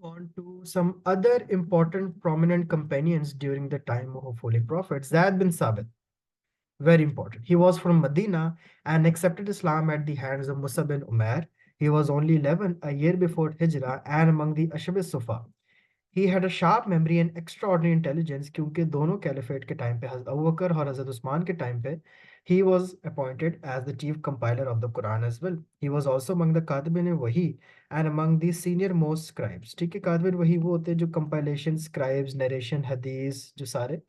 On to some other important prominent companions during the time of Holy Prophet, Zaid bin Sabit. Very important. He was from Medina and accepted Islam at the hands of Musa bin Umair. He was only 11 a year before Hijrah and among the Ashab Sufa. He had a sharp memory and extraordinary intelligence क्योंकि दोनों caliphate के time पे हज़रत अबू बकर और हज़रत उस्मान के time पे he was appointed as the chief compiler of the Quran as well. He was also among the Katibin Wahi and among the senior most scribes. ठीक है, कातिबिन वही वो होते हैं जो compilation, scribes, narration, hadith जो सारे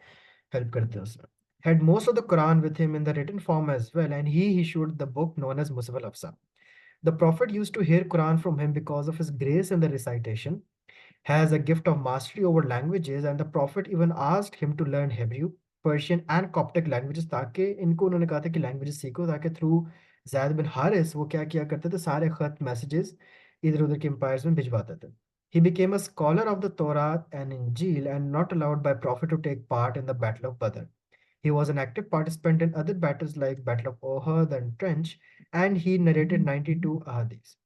help करते हैं उसमें. Had most of the Quran with him in the written form as well, and he issued the book known as Musaf al-Afsa. The Prophet used to hear Quran from him because of his grace in the recitation, has a gift of mastery over languages, and the Prophet even asked him to learn Hebrew, Persian, and Coptic languages ताकि इनको उन्होंने कहा था कि languages सीखो ताकि through Zaid बिन हारिस वो क्या किया करते थे सारे खत मैसेजेस इधर उधर के एम्पायर्स में भिजवाते थे. He became a scholar of the Torah and Injil and not allowed by Prophet to take part in the Battle of Badr. He was an active participant in other battles like Battle of Ohud and Trench, and he narrated 92 ahadith.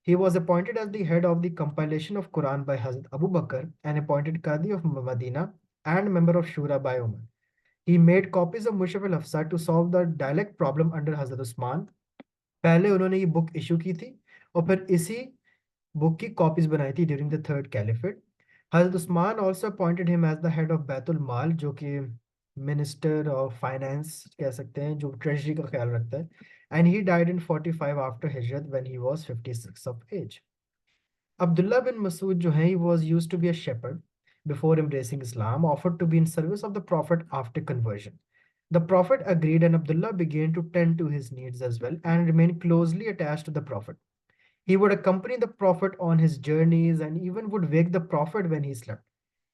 He was appointed as the head of the compilation of Quran by Hazrat Abu Bakr and appointed Qadi of Medina and member of Shura by Umar. He made copies of Mushaf al-Afsa to solve the dialect problem under Hazrat Usman. पहले उन्होंने ये book issue की थी और फिर इसी book की copies बनाई थी during the third caliphate. Hazrat Usman also appointed him as the head of Baitul Mal जो कि मिनिस्टर ऑफ फाइनेंस कह सकते हैं जो ट्रेजरी का ख्याल रखता है. And he died in 45 after Hijrat when he was 56 of age. Abdullah bin Masud जो है, he was used to be a shepherd before embracing Islam, offered to be in service of the Prophet after conversion. The Prophet agreed and Abdullah began to tend to his needs as well and remained closely attached to the Prophet. He would accompany the Prophet on his journeys and even would wake the Prophet when he slept.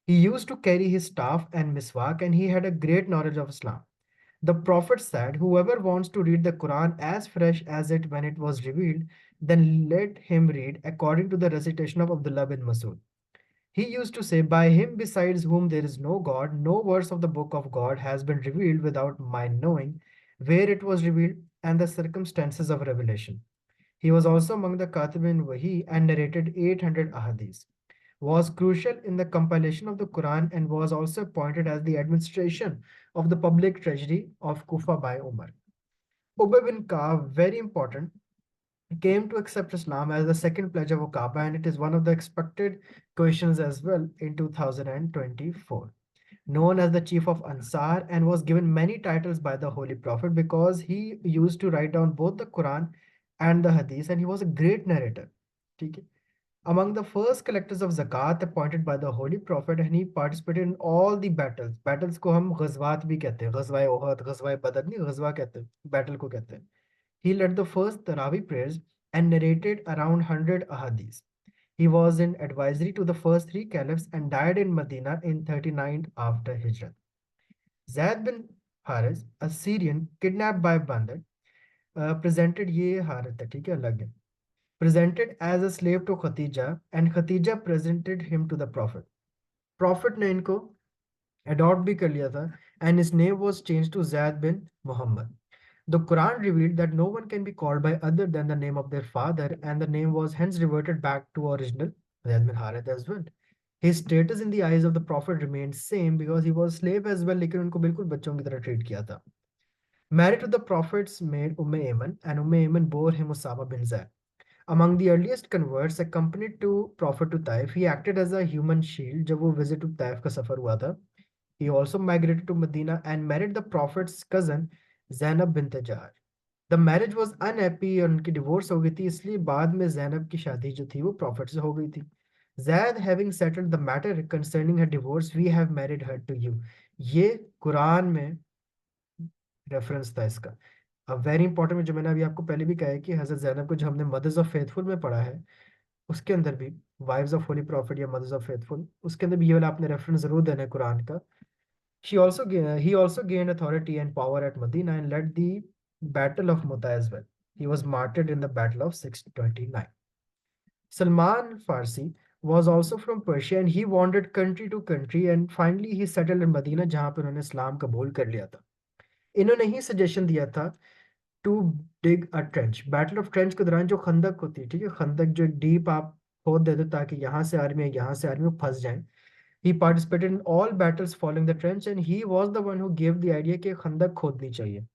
He used to carry his staff and miswak and he had a great knowledge of Islam. The Prophet said, whoever wants to read the Quran as fresh as it when it was revealed, then let him read according to the recitation of Abdullah bin Masud. He used to say, by him besides whom there is no God, no verse of the book of God has been revealed without my knowing where it was revealed and the circumstances of revelation. He was also among the Katibin Wahi and narrated 800 ahadith, was crucial in the compilation of the Quran and was also appointed as the administration of the public treasury of Kufa by Umar. Ubay bin Ka'b, very important, came to accept Islam as the second pledge of Kaaba, and it is one of the expected questions as well in 2024. Known as the chief of Ansar and was given many titles by the Holy Prophet because he used to write down both the Quran and the Hadith, and he was a great narrator. ठीक है? Among the first collectors of zakat appointed by the Holy Prophet, and he participated in all the battles. Battles को हम गज़वात भी कहते हैं, गज़वाए ओहद, गज़वाए बदर नहीं, गज़वा कहते हैं, battle को कहते हैं. He led the first Tarawih prayers and narrated around 100 ahadith. He was in advisory to the first three caliphs and died in Medina in 39 after Hijrah. Zaid bin Haris, a Syrian kidnapped by Bandar, presented ये हारत है, ठीक है, अलग है, presented as a slave to Khatija, and Khatija presented him to the Prophet. Prophet ने इनको adopt भी कर लिया था, and his name was changed to Zaid bin Muhammad. The Quran revealed that no one can be called by other than the name of their father, and the name was hence reverted back to original Zaid bin Harith as well. His status in the eyes of the Prophet remained same because he was slave as well, लेकिन उनको बिल्कुल बच्चों की तरह treat किया था. Married to the Prophet's maid Ayman, and Ayman bore him Usama bin Zaid. Among the earliest converts accompanied to Prophet to Taif, he acted as a human shield जब वो visit to Taif का सफर हुआ था. He also migrated to Medina and married the Prophet's cousin Zainab bint Jahar. The marriage was unhappy और उनकी divorce हो गई थी, इसलिए बाद में जैनब की शादी जो थी वो Prophet से हो गई थी. Zaid having settled the matter concerning her divorce, we have married her to you. ये कुरान में रेफरेंस था इसका. अब वेरी इंपॉर्टेंट में जो मैंने अभी आपको पहले भी कहा है कि हजरत जैनब को जो हमने मदर्स ऑफ फेथफुल में पढ़ा है उसके अंदर भी वाइव्स ऑफ होली प्रॉफिट या मदर्स ऑफ फेथफुल उसके अंदर भी ये वाला आपने रेफरेंस जरूर देना है कुरान का. He also gained authority and power at Medina and led the Battle of Muta as well. He was martyred in the Battle of 629. Salman Farsi was also from Persia and he wandered country to country and finally he settled in Medina जहाँ पे उन्होंने इस्लाम कबूल कर लिया था. इन्होंने ही suggestion दिया था to dig a trench. Battle of trench के दौरान जो खंदक होती है, ठीक है, खंदक जो डीप आप खोद देते ताकि यहाँ से आर्मी यहाँ से आर्मी फंस जाए. He participated in all battles following the trench and he was the one who gave the idea कि खंदक खोदनी चाहिए.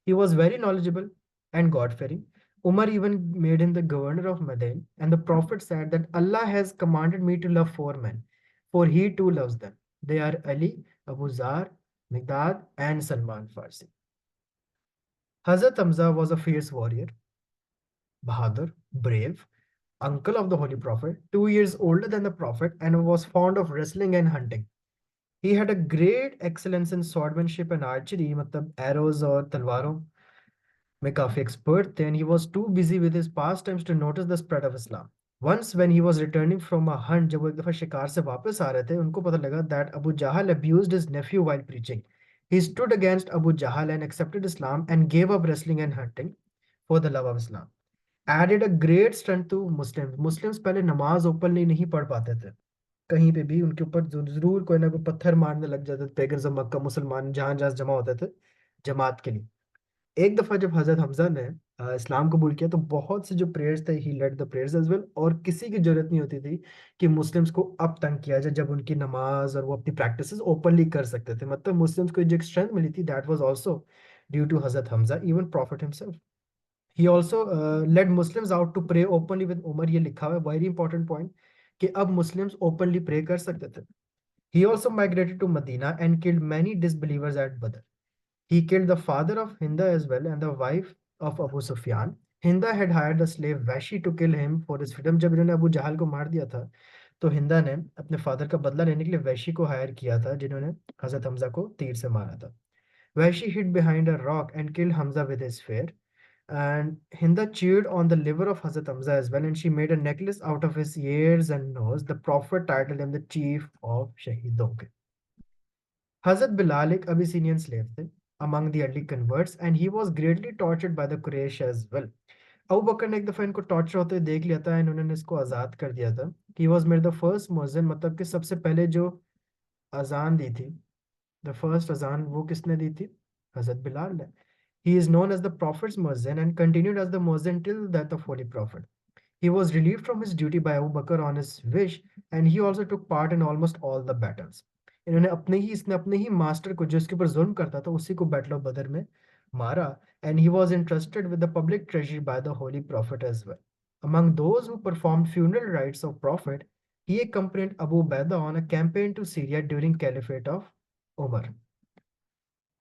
He was very knowledgeable and God-fearing. Umar even made him the governor of Madain, and the Prophet said that Allah has commanded me to love four men, for he too loves them. They are Ali, Abu Zar, Migdad, and Salman Farsi. Hazrat Hamza was a fierce warrior, Bahadur, brave, uncle of the Holy Prophet, 2 years older than the Prophet, and was fond of wrestling and hunting. He had a great excellence in swordmanship and archery, मतलब arrows और तलवारों में काफी expert थे, and he was too busy with his pastimes to notice the spread of Islam. Once when he was returning from a hunt, जब वो एक दफा शिकार से वापस आ रहे थे, उनको पता लगा that Abu Jahl abused his nephew while preaching. He stood against Abu Jahl and accepted Islam and gave up wrestling and hunting for the love of Islam. Added a great strength to Muslims. Muslims पहले नमाज openly नहीं पढ़ पाते थे. कहीं पे भी उनके ऊपर जरूर कोई ना कोई पत्थर मारने लग जाते थे पेगन्स ऑफ मक्का मुसलमान जहां जहां जमा होते थे जमात के लिए. एक दफा जब हजरत हमजा ने इस्लाम कबूल किया तो बहुत से जो प्रेयर्स थे he led the prayers as well, और किसी की जरूरत नहीं होती थी कि मुस्लिम्स को अब तंग किया जाए जब उनकी नमाज और वो अपनी प्रैक्टिसेस ओपनली कर सकते थे. मतलब मुस्लिम्स को जो एक स्ट्रेंथ मिली थी that was also due to Hazrat Hamza, even prophet himself. He also led Muslims out to pray openly with Umar. ये लिखा हुआ है वेरी इंपॉर्टेंट पॉइंट कि अब मुस्लिम्स ओपनली प्रे कर सकते थे. He also migrated to Medina and killed many disbelievers at Badr. He killed the father of Hinda as well and the wife of Abu Sufyan. Hinda had hired the slave Vashi to kill him for his freedom. जब इन्होंने अबू जहल को मार दिया था तो हिंदा ने अपने father का बदला लेने के लिए वैशी को हायर किया था जिन्होंने हजरत हमजा को तीर से मारा था. वैशी hid behind a rock and killed Hamza with his spear. And Hinda chewed on the liver of Hazrat Hamza as well, and she made a necklace out of his ears and nose. The Prophet titled him the chief of Shahidon. Hazrat Bilal एक Abyssinian slave थे among the early converts, and he was greatly tortured by the Quraysh as well. Abu बकर ने एक दफा इनको torture होते हुए देख लिया था and उन्होंने इसको आज़ाद कर दिया था. He was made the first मुअज्जिन, मतलब कि सबसे पहले जो अजान दी थी, the first अजान वो किसने दी थी? हजरत बिलाल ने. He is known as the Prophet's Muazzin and continued as the Muazzin till the death of Holy Prophet. He was relieved from his duty by Abu Bakr on his wish, and he also took part in almost all the battles. इसने अपने ही master को जो इसके ऊपर जुल्म करता था उसी को बैटल ऑफ बदर में मारा, and he was entrusted with the public treasury by the Holy Prophet as well. Among those who performed funeral rites of Prophet, he accompanied Abu Ubaidah on a campaign to Syria during Caliphate of Umar.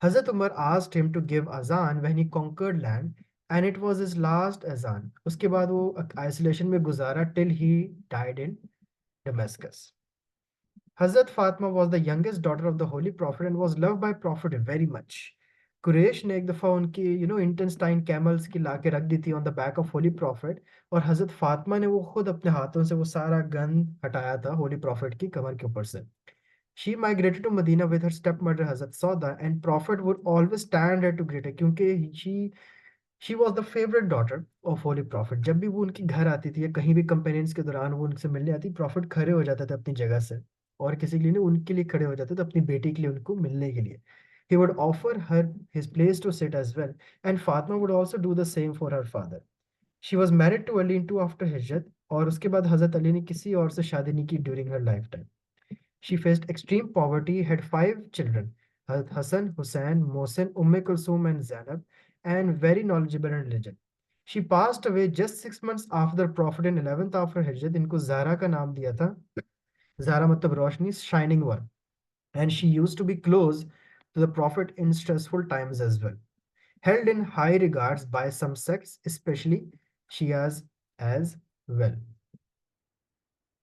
Hazrat Umar asked him to give azan when he conquered land, and it was his last azan. उसके बाद वो isolation में गुजारा till he died in Damascus. Hazrat Fatima was the youngest daughter of the Holy Prophet and was loved by Prophet very much. Quraish ने एक दफ़ा उनकी intestine camels की ला के रख दी थी on the back of holy prophet, और हजरत फातिमा ने वो खुद अपने हाथों से वो सारा गन हटाया था होली प्रॉफिट की कमर के ऊपर से. She migrated to Medina with her stepmother Hazrat Sauda, and Prophet would always stand her to greet her क्योंकि she was the favorite daughter of Holy Prophet. जब भी वो उनके घर आती थी या कहीं भी कंपेनियंस के दौरान वो उनसे मिलने आती, प्रॉफिट खड़े हो जाते थे अपनी जगह से और किसी के लिए नहीं, उनके लिए खड़े हो जाते थे अपनी बेटी के लिए उनको मिलने के लिए. He would offer her his place to sit as well, and Fatima would also do the same for her father. She was married to Ali into after Hijrat, और उसके बाद हजरत अली ने किसी और से शादी नहीं की during her lifetime. She faced extreme poverty, had 5 children, Hassan, Hussein, Mohsin, Kulsum, and Zainab, and very knowledgeable in religion. She passed away just 6 months after the Prophet in 11th after Hijrat. इनको ज़ारा का नाम दिया था. ज़ारा मतलब रोशनी, shining one. And she used to be close to the Prophet in stressful times as well. Held in high regards by some sects, especially Shias as well.